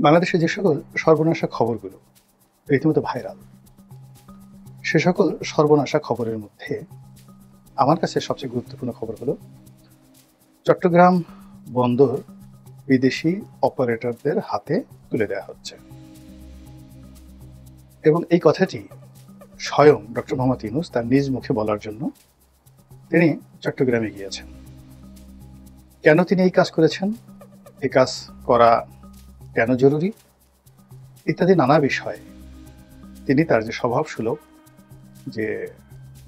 বাংলাদেশে যে সকল সর্বনাশা খবরগুলো রীতিমতো ভাইরাল, সে সকল সর্বনাশা খবরের মধ্যে আমার কাছে সবচেয়ে গুরুত্বপূর্ণ খবর হলো চট্টগ্রাম বন্দর বিদেশি অপারেটরদের হাতে তুলে দেওয়া হচ্ছে। এবং এই কথাটি স্বয়ং ডক্টর মোহাম্মদ ইউনূস তার নিজ মুখে বলার জন্য তিনি চট্টগ্রামে গিয়েছেন। কেন তিনি এই কাজ করেছেন, এই কাজ করা কেন জরুরি ইত্যাদি নানা বিষয়ে তিনি তার যে স্বভাবসুলভ যে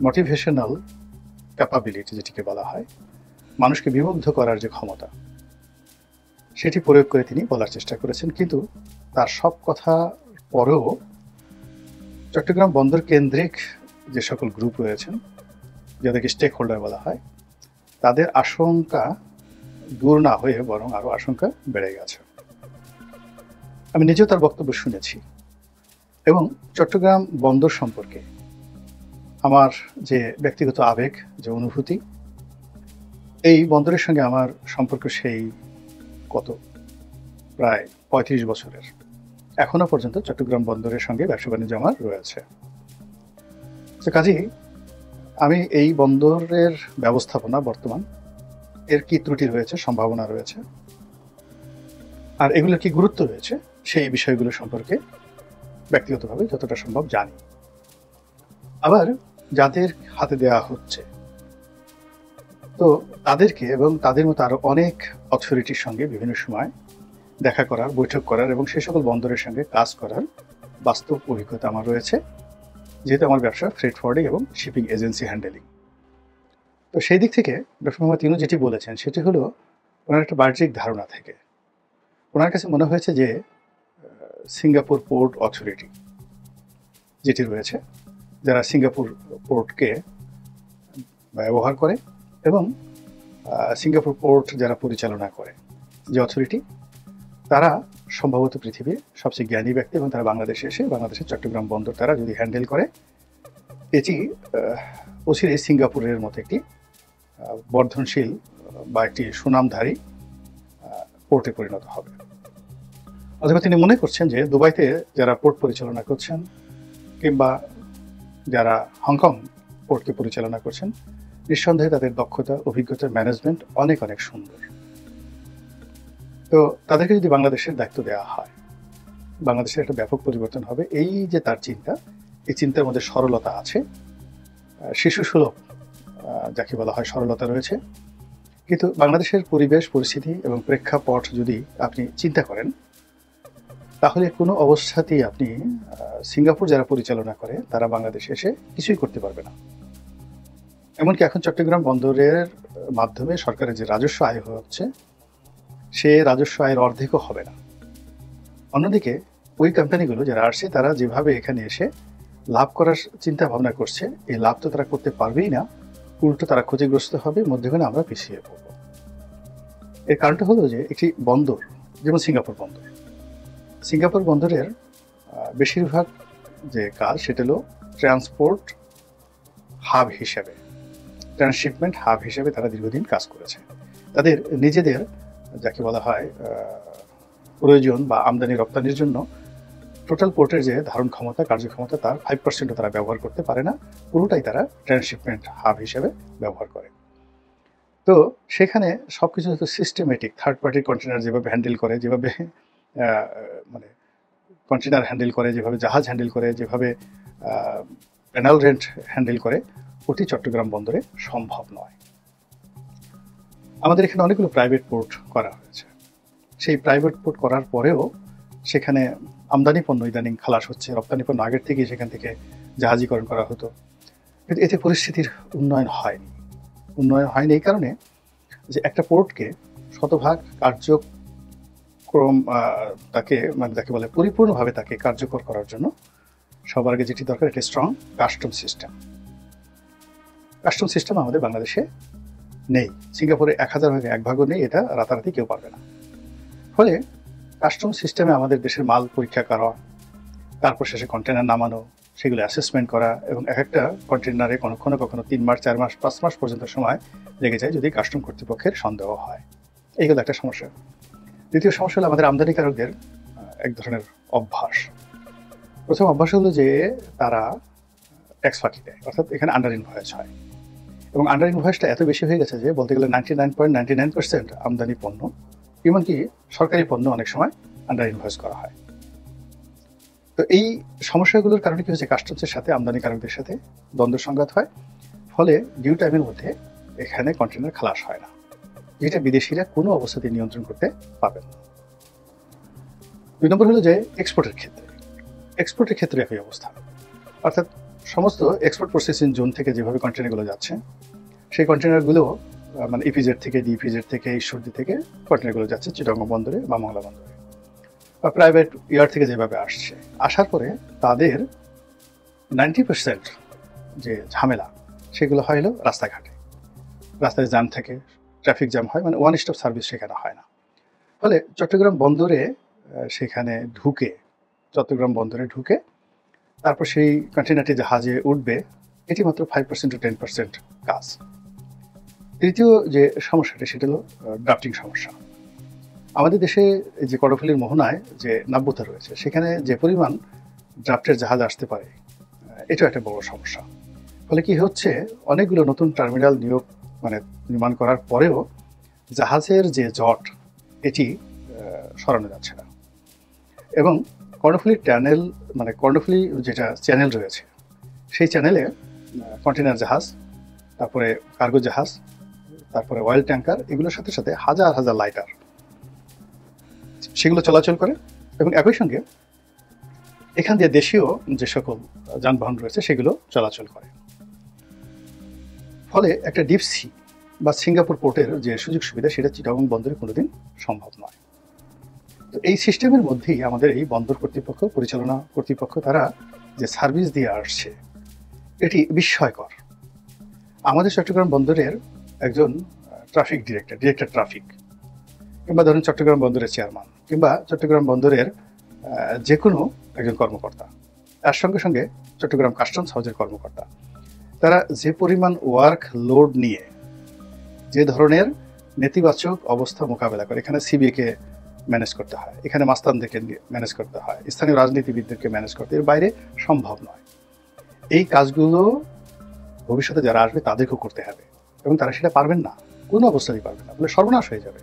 মোটিভেশনাল ক্যাপাবিলিটি যেটিকে বলা হয়, মানুষকে বিমুগ্ধ করার যে ক্ষমতা, সেটি প্রয়োগ করে তিনি বলার চেষ্টা করেছেন। কিন্তু তার সব কথা পরেও চট্টগ্রাম বন্দর কেন্দ্রিক যে সকল গ্রুপ রয়েছেন, যাদেরকে স্টেক হোল্ডার বলা হয়, তাদের আশঙ্কা দূর না হয়ে বরং আরও আশঙ্কা বেড়ে গেছে। আমি নিজেও তার বক্তব্য শুনেছি এবং চট্টগ্রাম বন্দর সম্পর্কে আমার যে ব্যক্তিগত আবেগ, যে অনুভূতি, এই বন্দরের সঙ্গে আমার সম্পর্ক সেই প্রায় ৩৫ বছরের। এখনো পর্যন্ত চট্টগ্রাম বন্দরের সঙ্গে ব্যবসা বাণিজ্য আমার রয়েছে। তো কাজেই আমি এই বন্দরের ব্যবস্থাপনা বর্তমান এর কি ত্রুটি রয়েছে, সম্ভাবনা রয়েছে, আর এগুলোর কি গুরুত্ব রয়েছে, সেই বিষয়গুলো সম্পর্কে ব্যক্তিগতভাবে যতটা সম্ভব জানি। আবার যাদের হাতে দেওয়া হচ্ছে, তো তাদেরকে এবং তাদের মতো আরো অনেক অথরিটির সঙ্গে বিভিন্ন সময় দেখা করার, বৈঠক করার এবং সেই সকল বন্দরের সঙ্গে কাজ করার বাস্তব অভিজ্ঞতা আমার রয়েছে, যেহেতু আমার ব্যবসা ফ্রেট ফরওয়ার্ডিং এবং শিপিং এজেন্সি হ্যান্ডেলিং। তো সেই দিক থেকে ডক্টর মোহাম্মদ ইউনূস যেটি বলেছেন সেটি হলো ওনার একটা বাহ্যিক ধারণা থেকে ওনার কাছে মনে হয়েছে যে সিঙ্গাপুর পোর্ট অথরিটি যেটি রয়েছে, যারা সিঙ্গাপুর পোর্টকে ব্যবহার করে এবং সিঙ্গাপুর পোর্ট যারা পরিচালনা করে, যে অথরিটি, তারা সম্ভবত পৃথিবীর সবচেয়ে জ্ঞানী ব্যক্তি এবং তারা বাংলাদেশে এসে বাংলাদেশের চট্টগ্রাম বন্দর তারা যদি হ্যান্ডেল করে, এটি অচিরেই সিঙ্গাপুরের মতো একটি বর্ধনশীল বা একটি সুনামধারী পোর্টে পরিণত হবে। অথবা তিনি মনে করছেন যে দুবাইতে যারা পোর্ট পরিচালনা করছেন কিংবা যারা হংকং পোর্টকে পরিচালনা করছেন, নিঃসন্দেহে তাদের দক্ষতা, অভিজ্ঞতা, ম্যানেজমেন্ট অনেক অনেক সুন্দর। তো তাদেরকে যদি বাংলাদেশের দায়িত্ব দেওয়া হয়, বাংলাদেশের একটা ব্যাপক পরিবর্তন হবে। এই যে তার চিন্তা, এই চিন্তার মধ্যে সরলতা আছে, শিশুসুলভ যাকে বলা হয় সরলতা রয়েছে। কিন্তু বাংলাদেশের পরিবেশ, পরিস্থিতি এবং প্রেক্ষাপট যদি আপনি চিন্তা করেন, তাহলে কোনো অবস্থাতেই আপনি সিঙ্গাপুর যারা পরিচালনা করে তারা বাংলাদেশে এসে কিছুই করতে পারবে না। এমনকি এখন চট্টগ্রাম বন্দরের মাধ্যমে সরকারের যে রাজস্ব আয় হচ্ছে, সে রাজস্ব আয়ের অর্ধেকও হবে না। অন্যদিকে ওই কোম্পানিগুলো যারা আসছে, তারা যেভাবে এখানে এসে লাভ করার চিন্তা ভাবনা করছে, এই লাভ তো তারা করতে পারবেই না, উল্টো তারা ক্ষতিগ্রস্ত হবে, মধ্যখানে আমরা পিছিয়ে পড়ব। এর কারণটা হলো যে একটি বন্দর যেমন সিঙ্গাপুর বন্দরের বেশিরভাগ যে কাজ সেটা হলো ট্রান্সপোর্ট হাব হিসেবে, ট্রান্সশিপমেন্ট হাব হিসেবে তারা দীর্ঘদিন কাজ করেছে। তাদের নিজেদের যাকে বলা হয় প্রয়োজন বা আমদানি রপ্তানির জন্য টোটাল পোর্টের যে ধারণ ক্ষমতা, কার্যক্ষমতা, তার 5% তারা ব্যবহার করতে পারে না, পুরোটাই তারা ট্রান্সশিপমেন্ট হাব হিসেবে ব্যবহার করে। তো সেখানে সব কিছু হয়তো সিস্টেমেটিক, থার্ড পার্টি কন্টেনার যেভাবে হ্যান্ডেল করে, যেভাবে মানে কন্টেনার হ্যান্ডেল করে, যেভাবে জাহাজ হ্যান্ডেল করে, যেভাবে প্যানেল রেন্ট হ্যান্ডেল করে, ওটি চট্টগ্রাম বন্দরে সম্ভব নয়। আমাদের এখানে অনেকগুলো প্রাইভেট পোর্ট করা হয়েছে। সেই প্রাইভেট পোর্ট করার পরেও সেখানে আমদানি পণ্য ইদানিং খালাস হচ্ছে, রপ্তানি পণ্য আগের থেকেই সেখান থেকে জাহাজীকরণ করা হতো, কিন্তু এতে পরিস্থিতির উন্নয়ন হয়নি এই কারণে যে একটা পোর্টকে শতভাগ কার্যক্রম তাকে যাকে বলে পরিপূর্ণভাবে তাকে কার্যকর করার জন্য সবার আগে যেটি দরকার, একটা স্ট্রং কাস্টম সিস্টেম আমাদের বাংলাদেশে নেই। সিঙ্গাপুরে 1000 ভাগে 1 ভাগও নেই, এটা রাতারাতি কেউ পারবে না। ফলে কাস্টম সিস্টেমে আমাদের দেশের মাল পরীক্ষা করা, তারপর শেষে কন্টেনার নামানো, সেগুলো অ্যাসেসমেন্ট করা, এবং এক একটা কন্টেনারে কখনো 3 মাস, 4 মাস, 5 মাস পর্যন্ত সময় লেগে যায় যদি কাস্টম কর্তৃপক্ষের সন্দেহ হয়। এইগুলো একটা সমস্যা। দ্বিতীয় সমস্যা হলো আমাদের আমদানিকারকদের এক ধরনের অভ্যাস। প্রথম অভ্যাস হলো যে তারা ট্যাক্স ফাঁকি দেয়, অর্থাৎ এখানে আন্ডার ইনভয়েস হয়, এবং আন্ডার ইনভয়েসটা এত বেশি হয়ে গেছে যে বলতে গেলে 99.99% আমদানি পণ্য, এমনকি সরকারি পণ্য অনেক সময় আন্ডার ইনভয়েস করা হয়। তো এই সমস্যাগুলোর কারণে কি হচ্ছে, কাস্টমসের সাথে আমদানিকারকদের সাথে দ্বন্দ্ব সংঘাত হয়, ফলে ডিউ টাইমের মধ্যে এখানে কন্টেনার খালাস হয় না, যেটা বিদেশিরা কোনো অবস্থাতেই নিয়ন্ত্রণ করতে পারবেন না। 2 নম্বর হলো যে এক্সপোর্টের ক্ষেত্রে একই অবস্থা, অর্থাৎ সমস্ত এক্সপোর্ট প্রসেসিং জোন থেকে যেভাবে কন্টেনারগুলো যাচ্ছে, সেই কন্টেনারগুলো মানে ইপিজেড থেকে, ডিপিজেড থেকে, ঈশ্বরদী থেকে কন্টেনারগুলো যাচ্ছে চিটাগং বন্দরে বা মংলা বন্দরে, বা প্রাইভেট ইয়ার থেকে যেভাবে আসছে, আসার পরে তাদের 90% যে ঝামেলা সেগুলো হয় হলো রাস্তাঘাটে, রাস্তায় জ্যাম থাকে, ট্রাফিক জ্যাম হয়, মানে ওয়ান স্টপ সার্ভিস সেখানে হয় না। ফলে চট্টগ্রাম বন্দরে সেখানে ঢুকে, চট্টগ্রাম বন্দরে ঢুকে তারপর সেই কন্টেনারটি জাহাজে উঠবে, এটি মাত্র 5% to 10% কাজ। তৃতীয় যে সমস্যাটা সেটা হলো ড্রাফটিং সমস্যা। আমাদের দেশে যে কর্ণফুলীর মোহনায় যে নাব্যতা রয়েছে, সেখানে যে পরিমাণ ড্রাফটের জাহাজ আসতে পারে, এটাও একটা বড় সমস্যা। ফলে কি হচ্ছে, অনেকগুলো নতুন টার্মিনাল নির্মাণ করার পরেও জাহাজের যে জট, এটি সরানো যাচ্ছে না। এবং কর্ণফুলী ট্যানেল, মানে কর্ণফুলী যেটা চ্যানেল রয়েছে, সেই চ্যানেলে কন্টেনার জাহাজ, তারপরে কার্গো জাহাজ, তারপরে অয়েল ট্যাঙ্কার, এগুলোর সাথে সাথে হাজার হাজার লাইটার সেগুলো চলাচল করে, এবং একই সঙ্গে এখান দিয়ে দেশীয় যে সকল যানবাহন রয়েছে সেগুলো চলাচল করে। ফলে একটা ডিপ সি বা সিঙ্গাপুর পোর্টের যে সুযোগ সুবিধা, সেটা চিটাগং বন্দরে কোনোদিন সম্ভব নয়। তো এই সিস্টেমের মধ্যেই আমাদের এই বন্দর কর্তৃপক্ষ, পরিচালনা কর্তৃপক্ষ, তারা যে সার্ভিস দিয়ে আসছে, এটি বিস্ময়কর। আমাদের চট্টগ্রাম বন্দরের একজন ট্রাফিক ডিরেক্টর ট্রাফিক, কিংবা ধরুন চট্টগ্রাম বন্দরের চেয়ারম্যান, কিংবা চট্টগ্রাম বন্দরের যে কোনো একজন কর্মকর্তা, তার সঙ্গে সঙ্গে চট্টগ্রাম কাস্টমস হাউসের কর্মকর্তা, তারা যে পরিমাণ ওয়ার্ক লোড নিয়ে যে ধরনের নেতিবাচক অবস্থা মোকাবেলা করে, এখানে সিবিকে ম্যানেজ করতে হয়, এখানে মাস্তানদেরকে ম্যানেজ করতে হয়, স্থানীয় রাজনীতিবিদদেরকে ম্যানেজ করতে, এর বাইরে সম্ভব নয়। এই কাজগুলো ভবিষ্যতে যারা আসবে তাদেরকেও করতে হবে, এবং তারা সেটা পারবেন না, কোনো অবস্থাতেই পারবেন না, বলে সর্বনাশ হয়ে যাবে।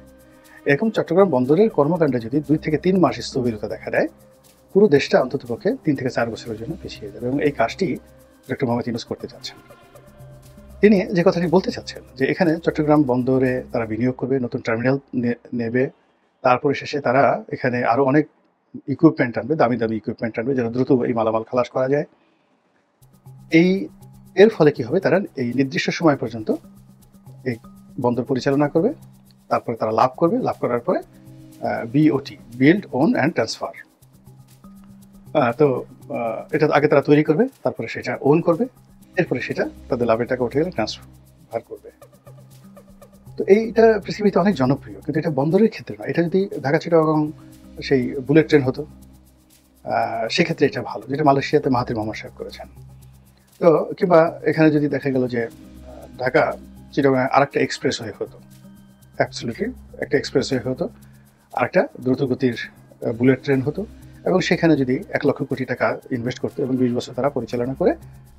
এরকম চট্টগ্রাম বন্দরের কর্মকাণ্ডে যদি 2 থেকে 3 মাস স্থবিরতা দেখা দেয়, পুরো দেশটা অন্ততপক্ষে 3 থেকে 4 বছরের জন্য পিছিয়ে যাবে। এবং এই কাজটি ডক্টর মোহাম্মদ ইউনূস করতে চাচ্ছেন। তিনি যে কথাটি বলতে চাচ্ছেন যে এখানে চট্টগ্রাম বন্দরে তারা বিনিয়োগ করবে, নতুন টার্মিনাল নেবে, তারপরে শেষে তারা এখানে আরও অনেক ইকুইপমেন্ট আনবে, দামি দামি ইকুইপমেন্ট আনবে, যেন দ্রুত এই মালামাল খালাস করা যায়। এর ফলে কি হবে, তারা এই নির্দিষ্ট সময় পর্যন্ত এই বন্দর পরিচালনা করবে, তারপরে তারা লাভ করবে, লাভ করার পরে BOT, build, own and transfer, তো এটা আগে তারা তৈরি করবে, তারপরে সেটা ওন করবে, এরপরে সেটা তাদের লাভের টাকা উঠে গেলে ট্রান্সফার করবে। তো এইটা পৃথিবীতে অনেক জনপ্রিয়, কিন্তু এটা বন্দরের ক্ষেত্রে নয়। এটা যদি ঢাকা চিটাগং সেই বুলেট ট্রেন হতো, সেক্ষেত্রে এটা ভালো, যেটা মালয়েশিয়াতে মাহাথির মোহাম্মদ সাহেব করেছেন। তো কিংবা এখানে যদি দেখা গেল যে ঢাকা চিটাগং আরেকটা এক্সপ্রেসওয়ে হতো, অ্যাবসলিউটলি একটা এক্সপ্রেসওয়ে হতো, আরেকটা দ্রুতগতির বুলেট ট্রেন হতো, এবং সেখানে যদি 1 লক্ষ কোটি টাকা ইনভেস্ট করতো এবং 20 বছর তারা পরিচালনা করে,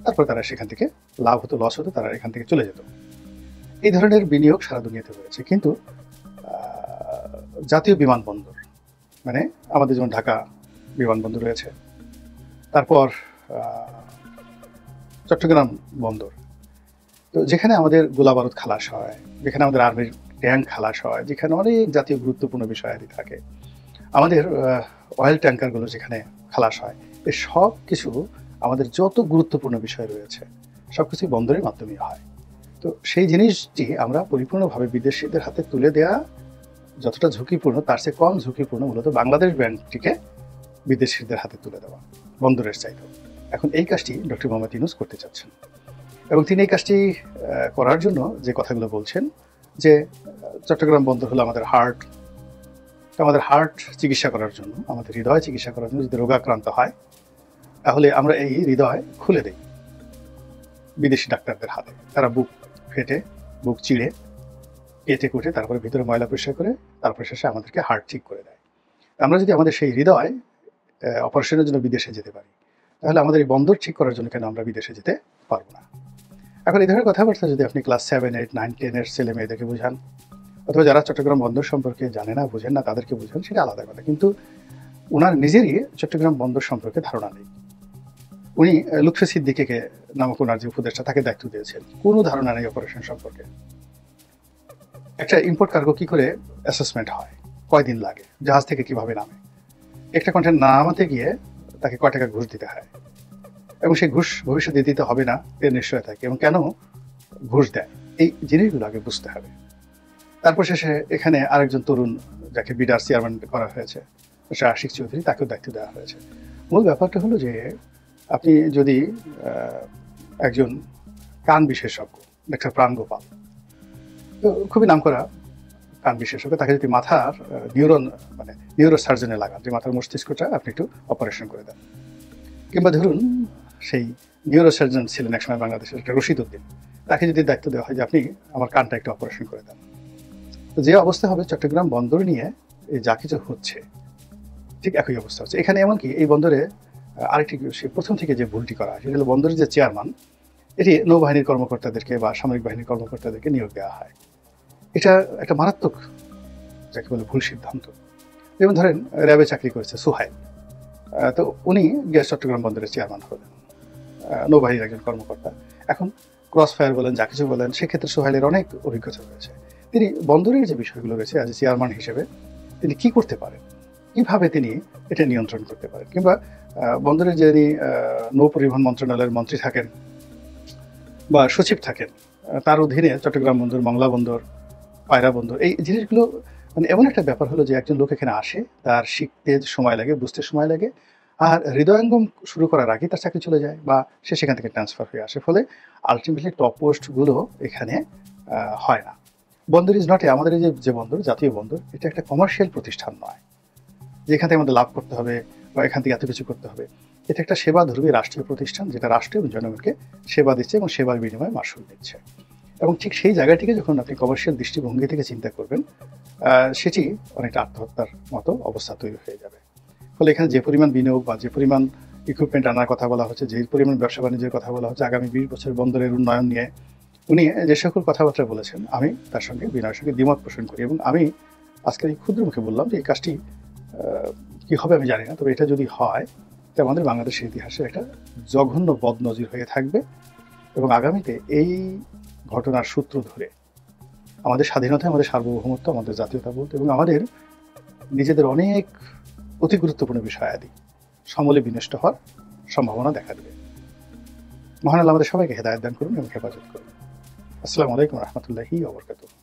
তারপর তারা সেখান থেকে লাভ হতো, লস হতো, তারা এখান থেকে চলে যেত। এই ধরনের বিনিয়োগ সারা দুনিয়াতে হয়েছে। কিন্তু জাতীয় বিমানবন্দর, মানে আমাদের যেমন ঢাকা বিমানবন্দর রয়েছে, তারপর চট্টগ্রাম বন্দর, তো যেখানে আমাদের গোলাবারুদ খালাস হয়, যেখানে আমাদের আর্মির ট্যাঙ্ক খালাস হয়, যেখানে অনেক জাতীয় গুরুত্বপূর্ণ বিষয়াদি থাকে, আমাদের অয়েল ট্যাঙ্কারগুলো যেখানে খালাস হয়, এই সব কিছু আমাদের যত গুরুত্বপূর্ণ বিষয় রয়েছে সব কিছুই বন্দরের মাধ্যমে হয়। তো সেই জিনিসটি আমরা পরিপূর্ণভাবে বিদেশিদের হাতে তুলে দেওয়া যতটা ঝুঁকিপূর্ণ, তার চেয়ে কম ঝুঁকিপূর্ণ মূলত বাংলাদেশ ব্যাংকটিকে বিদেশিদের হাতে তুলে দেওয়া, বন্দরের চাইতেও। এখন এই কাজটি ডক্টর মোহাম্মদ ইউনূস করতে চাচ্ছেন, এবং তিনি এই কাজটি করার জন্য যে কথাগুলো বলছেন, যে চট্টগ্রাম বন্দর হলো আমাদের হার্ট, আমাদের হার্ট চিকিৎসা করার জন্য, আমাদের হৃদয় চিকিৎসা করার জন্য যদি রোগাক্রান্ত হয়, তাহলে আমরা এই হৃদয় খুলে দেই বিদেশি ডাক্তারদের হাতে। তারা বুক ফেটে, বুক চিড়ে, কেটে কুটে, তারপরে ভিতরে ময়লা পরিষ্কার করে, তারপরে শেষে আমাদেরকে হার্ট ঠিক করে দেয়। আমরা যদি আমাদের সেই হৃদয় অপারেশনের জন্য বিদেশে যেতে পারি, তাহলে আমাদের এই বন্দর ঠিক করার জন্য কেন আমরা বিদেশে যেতে পারবো না? এখন এই ধরনের কথাবার্তা যদি আপনি ক্লাস 7, 8, 9, 10 এর ছেলে মেয়েদেরকে বোঝান, অথবা যারা চট্টগ্রাম বন্দর সম্পর্কে জানে না, বোঝেন না, তাদেরকে বোঝান, সেটা আলাদা কথা। কিন্তু ওনার নিজেরই চট্টগ্রাম বন্দর সম্পর্কে ধারণা নেই। উনি লুৎফি সিদ্দিকীকে নামক ওনার যে উপদেষ্টা, তাকে দায়িত্ব দিয়েছেন, কোনো ধারণা নেই অপারেশন সম্পর্কে। একটা ইম্পোর্ট কার্গো কি করে অ্যাসেসমেন্ট হয়, কয়দিন লাগে, জাহাজ থেকে কিভাবে নামে, একটা কন্টেনার নামাতে গিয়ে তাকে কয় টাকা ঘুষ দিতে হয়, এবং সেই ঘুষ ভবিষ্যতে দিতে হবে না এর নিশ্চয়তা থাকে, এবং কেন ঘুষ দেয়, এই জিনিসগুলো আগে বুঝতে হবে। তারপর শেষে এখানে আরেকজন তরুণ, যাকে বিডার চেয়ারম্যান করা হয়েছে, আশিক চৌধুরী, তাকেও দায়িত্ব দেওয়া হয়েছে। মূল ব্যাপারটা হলো যে আপনি যদি একজন কান বিশেষজ্ঞ, ডাক্তার প্রাণ গোপাল, তো খুবই নামকরা কান বিশেষজ্ঞ, তাকে যদি মাথার নিউরো সার্জনে লাগান, যে মাথার মস্তিষ্কটা আপনি একটু অপারেশন করে দেন, কিংবা ধরুন সেই নিউরো সার্জন ছিলেন একসময় বাংলাদেশের একটা রশিদ উদ্দিন, তাকে যদি দায়িত্ব দেওয়া হয় যে আপনি আমার কানটা একটু অপারেশন করে দেন, তো যে অবস্থা হবে চট্টগ্রাম বন্দর নিয়ে যা কিছু হচ্ছে ঠিক একই অবস্থা হচ্ছে এখানে। এমনকি এই বন্দরে আরেকটি প্রথম থেকে যে ভুলটি করা হয়, সেটা হলো বন্দরের যে চেয়ারম্যান, এটি নৌবাহিনীর কর্মকর্তাদেরকে বা সামরিক বাহিনীর কর্মকর্তাদেরকে নিয়োগ দেওয়া হয়। এটা একটা মারাত্মক, যাকে বলে, ভুল সিদ্ধান্ত। যেমন ধরেন র্যাবে চাকরি করেছে সোহাইল, তো উনি গিয়ে চট্টগ্রাম বন্দরের চেয়ারম্যান হলেন, নৌবাহিনীর একজন কর্মকর্তা। এখন ক্রস ফায়ার বলেন, যা কিছু বলেন, সেক্ষেত্রে সোহাইলের অনেক অভিজ্ঞতা রয়েছে। তিনি বন্দরের যে বিষয়গুলো রয়েছে আজ চেয়ারম্যান হিসেবে তিনি কি করতে পারেন, কিভাবে তিনি এটা নিয়ন্ত্রণ করতে পারেন, কিংবা বন্দরের যিনি নৌ পরিবহন মন্ত্রণালয়ের মন্ত্রী থাকেন বা সচিব থাকেন, তার অধীনে চট্টগ্রাম বন্দর, মংলা বন্দর, পায়রা বন্দর, এই জিনিসগুলো এমন একটা ব্যাপার হলো যে একজন লোক এখানে আসে, তার শিখতে সময় লাগে, বুঝতে সময় লাগে, আর হৃদয়ঙ্গম শুরু করার আগে তার চাকরি চলে যায় বা সে সেখান থেকে ট্রান্সফার হয়ে আসে। ফলে আলটিমেটলি টপ পোস্টগুলো এখানে হয় না। বন্দর ইজ নট আমাদের এই যে বন্দর, জাতীয় বন্দর, এটা একটা কমার্শিয়াল প্রতিষ্ঠান নয় যে এখান থেকে আমাদের লাভ করতে হবে বা এখান থেকে এত কিছু করতে হবে। এটা একটা সেবাধর্মী রাষ্ট্রীয় প্রতিষ্ঠান, যেটা রাষ্ট্র এবং জনগণকে সেবা দিচ্ছে এবং সেবার বিনিময়ে মাসুল দিচ্ছে। এবং ঠিক সেই জায়গাটিকে যখন আপনি কমার্শিয়াল দৃষ্টিভঙ্গি থেকে চিন্তা করবেন, সেটি অনেকটা আত্মহত্যার মতো অবস্থা তৈরি হয়ে যাবে। ফলে এখানে যে পরিমাণ বিনিয়োগ বা যে পরিমাণ ইকুইপমেন্ট আনার কথা বলা হচ্ছে, যে পরিমাণ ব্যবসা বাণিজ্যের কথা বলা হচ্ছে, আগামী 20 বছর বন্দরের উন্নয়ন নিয়ে উনি যে সকল কথাবার্তা বলেছেন, আমি তার সঙ্গে বিনয়ের সঙ্গে দ্বিমত পোষণ করি। এবং আমি আজকের এই ক্ষুদ্র মুখে বললাম যে এই কাজটি কি হবে আমি জানি না, তবে এটা যদি হয় তো আমাদের বাংলাদেশের ইতিহাসে একটা জঘন্য বদনজির হয়ে থাকবে। এবং আগামীতে এই ঘটনার সূত্র ধরে আমাদের স্বাধীনতা, আমাদের সার্বভৌমত্ব, আমাদের জাতীয়তাবোধ এবং আমাদের নিজেদের অনেক অতি গুরুত্বপূর্ণ বিষয়াদি সমূলে বিনষ্ট হওয়ার সম্ভাবনা দেখা দেবে। মহান আল্লাহ আমাদের সবাইকে হেদায়েত দান করুন এবং হেফাজত করুন। আসসালামু আলাইকুম রহমতুল্লাহি ওয়া বারাকাতুহু।